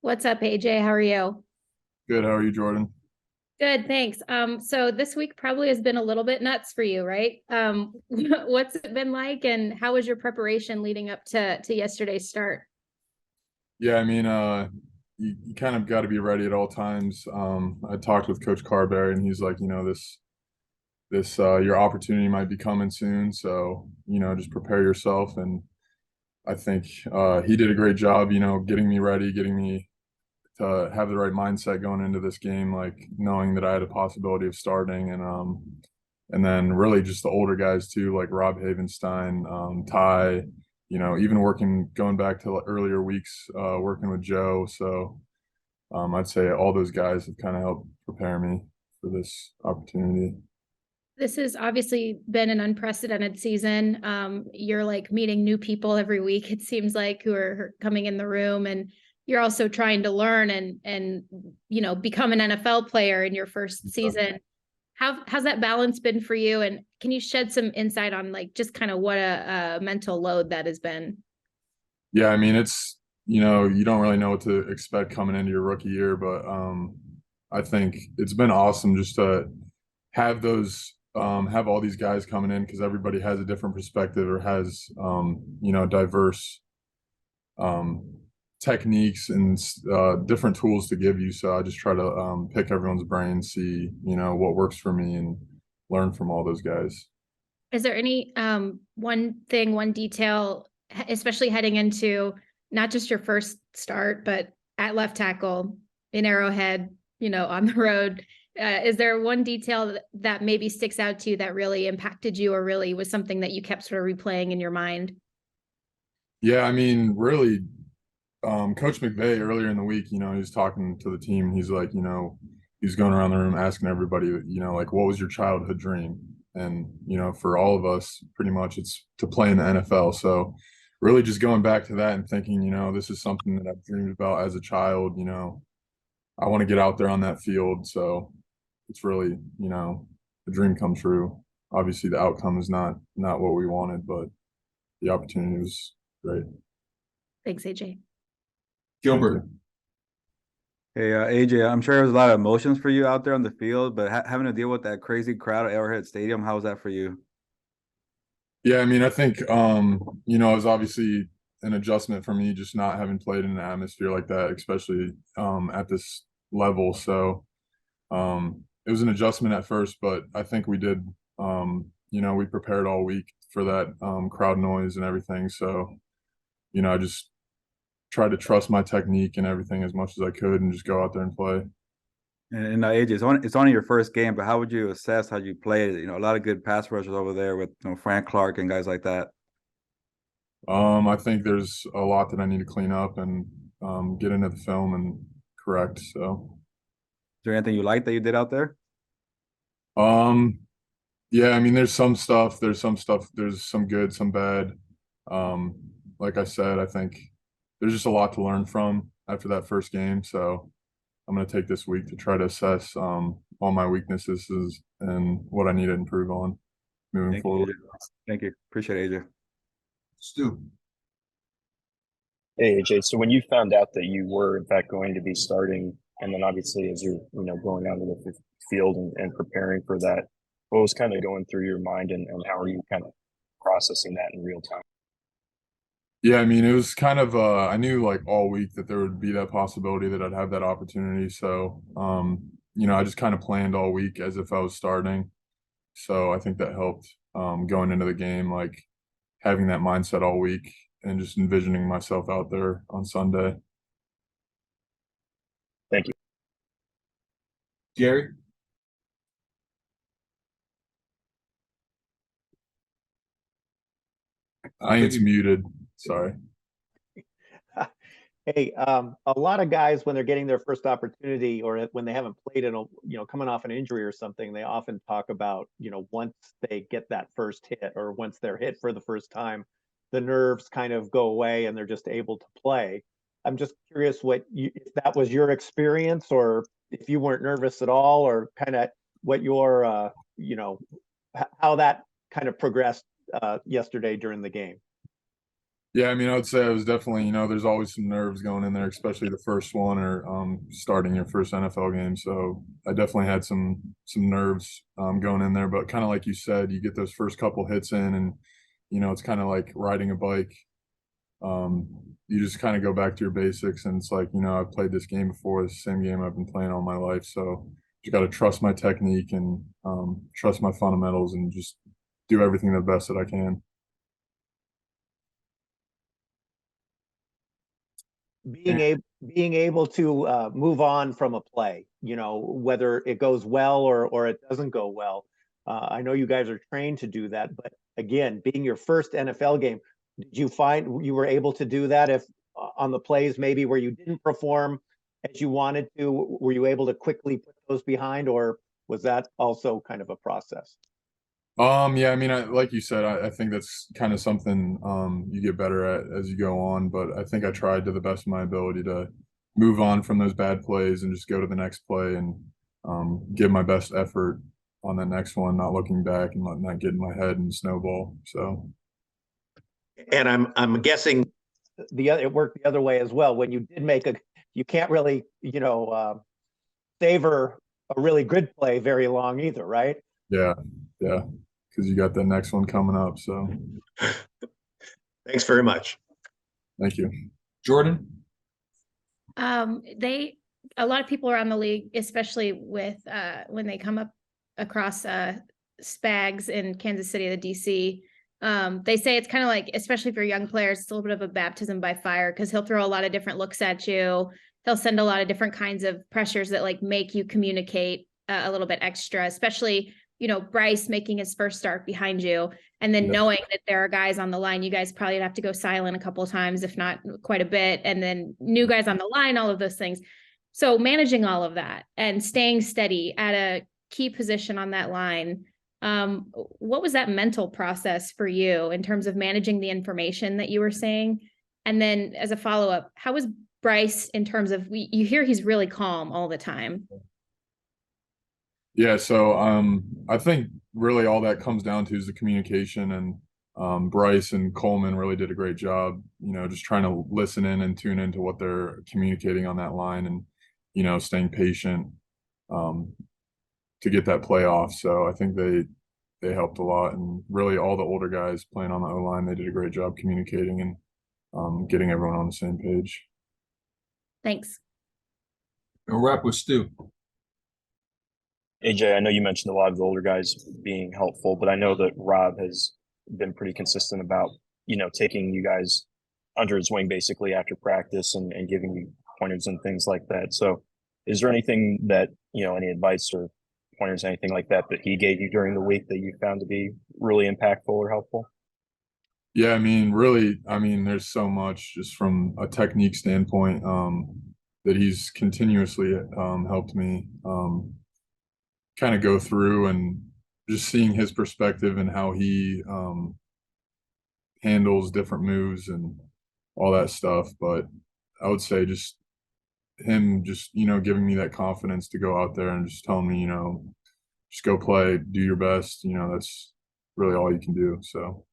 What's up, AJ? How are you? Good. How are you, Jordan? Good, thanks. So this week probably has been a little bit nuts for you, right? What's it been like, and how was your preparation leading up to yesterday's start? Yeah, you kind of got to be ready at all times. I talked with Coach Carberry, and he's like, this your opportunity might be coming soon, so just prepare yourself. And I think he did a great job, getting me ready, getting me to have the right mindset going into this game, like knowing that I had a possibility of starting, and then really just the older guys too, like Rob Havenstein, Ty, even going back to earlier weeks, working with Joe. So I'd say all those guys have kind of helped prepare me for this opportunity. This has obviously been an unprecedented season. You're like meeting new people every week, it seems like, who are coming in the room, and you're also trying to learn and become an NFL player in your first season. How's that balance been for you? And can you shed some insight on like just kind of what a mental load that has been? Yeah, it's you don't really know what to expect coming into your rookie year, but I think it's been awesome just to have all these guys coming in because everybody has a different perspective or has diverse um, techniques and different tools to give you. So I just try to pick everyone's brain, see what works for me, and learn from all those guys. Is there any one thing, one detail, especially heading into not just your first start, but at left tackle in Arrowhead, on the road? Is there one detail that maybe sticks out to you that really impacted you, or really was something that you kept sort of replaying in your mind? Yeah, really, Coach McVay earlier in the week, he was talking to the team. He's like, he's going around the room asking everybody, like, what was your childhood dream? And, for all of us, pretty much it's to play in the NFL. So really just going back to that and thinking, this is something that I've dreamed about as a child. I want to get out there on that field. So it's really, the dream come true. Obviously the outcome is not what we wanted, but the opportunity was great. Thanks, AJ. Thank Gilbert. you. Hey, AJ, I'm sure there was a lot of emotions for you out there on the field, but having to deal with that crazy crowd at Arrowhead Stadium, how was that for you? Yeah, I think it was obviously an adjustment for me just not having played in an atmosphere like that, especially at this level. So it was an adjustment at first, but I think we did we prepared all week for that crowd noise and everything. So, I just tried to trust my technique and everything as much as I could and just go out there and play. And AJ, it's only your first game, but how would you assess how you played? A lot of good pass rushers over there with Frank Clark and guys like that. I think there's a lot that I need to clean up and get into the film and correct. So Is there anything you like that you did out there? Um, yeah, there's some stuff, there's some good, some bad. Um, like I said, I think there's just a lot to learn from after that first game. So I'm going to take this week to try to assess all my weaknesses and what I need to improve on moving Thank you, forward. AJ. Thank you. Appreciate it, AJ. Stu. Hey AJ, so when you found out that you were in fact going to be starting, and then obviously as you're going out to the field and preparing for that, what was kind of going through your mind, and how are you kind of processing that in real time? Yeah, it was kind of I knew like all week that there would be that possibility that I'd have that opportunity. So I just kind of planned all week as if I was starting. So I think that helped going into the game, like having that mindset all week and just envisioning myself out there on Sunday. Thank you. Jerry. I ain't muted. Sorry. Hey, a lot of guys when they're getting their first opportunity or when they haven't played in coming off an injury or something, they often talk about, once they get that first hit or once they're hit for the first time, the nerves kind of go away and they're just able to play. I'm just curious if that was your experience or if you weren't nervous at all, or kind of what your, how that kind of progressed yesterday during the game. Yeah, I mean, I would say I was definitely, there's always some nerves going in there, especially the first one or starting your first NFL game. So I definitely had some nerves going in there, but kind of like you said, you get those first couple hits in, and it's kind of like riding a bike. You just kind of go back to your basics, and it's like, I've played this game before, it's the same game I've been playing all my life. So you got to trust my technique and trust my fundamentals, and just do everything the best that I can. Being able to move on from a play, whether it goes well or it doesn't go well. I know you guys are trained to do that, but again, being your first NFL game, did you find you were able to do that if on the plays maybe where you didn't perform as you wanted to, were you able to quickly put those behind, or was that also kind of a process? Yeah, I mean, like you said, I think that's kind of something you get better at as you go on. But I think I tried to the best of my ability to move on from those bad plays and just go to the next play and give my best effort on that next one, not looking back and letting that get in my head and snowball. So, And I'm guessing it worked the other way as well. When you did you can't really savor a really good play very long either, right? yeah, because you got the next one coming up. So, Thanks very much. thank you. Jordan? A lot of people around the league, especially with when they come up across Spags in Kansas City, the DC, they say it's kind of like, especially for young players, it's a little bit of a baptism by fire, because he'll throw a lot of different looks at you. He'll send a lot of different kinds of pressures that like make you communicate a little bit extra, especially, Bryce making his first start behind you, and then knowing that there are guys on the line. You guys probably have to go silent a couple of times, if not quite a bit, and then new guys on the line, all of those things. So managing all of that and staying steady at a key position on that line, what was that mental process for you in terms of managing the information that you were saying? And then as a follow-up, how was Bryce in terms of, you hear he's really calm all the time? Yeah, so I think really all that comes down to is the communication, and Bryce and Coleman really did a great job, just trying to listen in and tune into what they're communicating on that line, and staying patient to get that play off. So I think they helped a lot, and really all the older guys playing on the O-line, they did a great job communicating and getting everyone on the same page. Thanks. We'll wrap with Stu. AJ, I know you mentioned a lot of the older guys being helpful, but I know that Rob has been pretty consistent about, taking you guys under his wing basically after practice and giving you pointers and things like that. So is there anything that, any advice or pointers, anything like that he gave you during the week that you found to be really impactful or helpful? Yeah, I mean, really, there's so much just from a technique standpoint that he's continuously helped me kind of go through, and just seeing his perspective and how he handles different moves and all that stuff. But I would say just him giving me that confidence to go out there and just telling me, just go play, do your best. That's really all you can do. So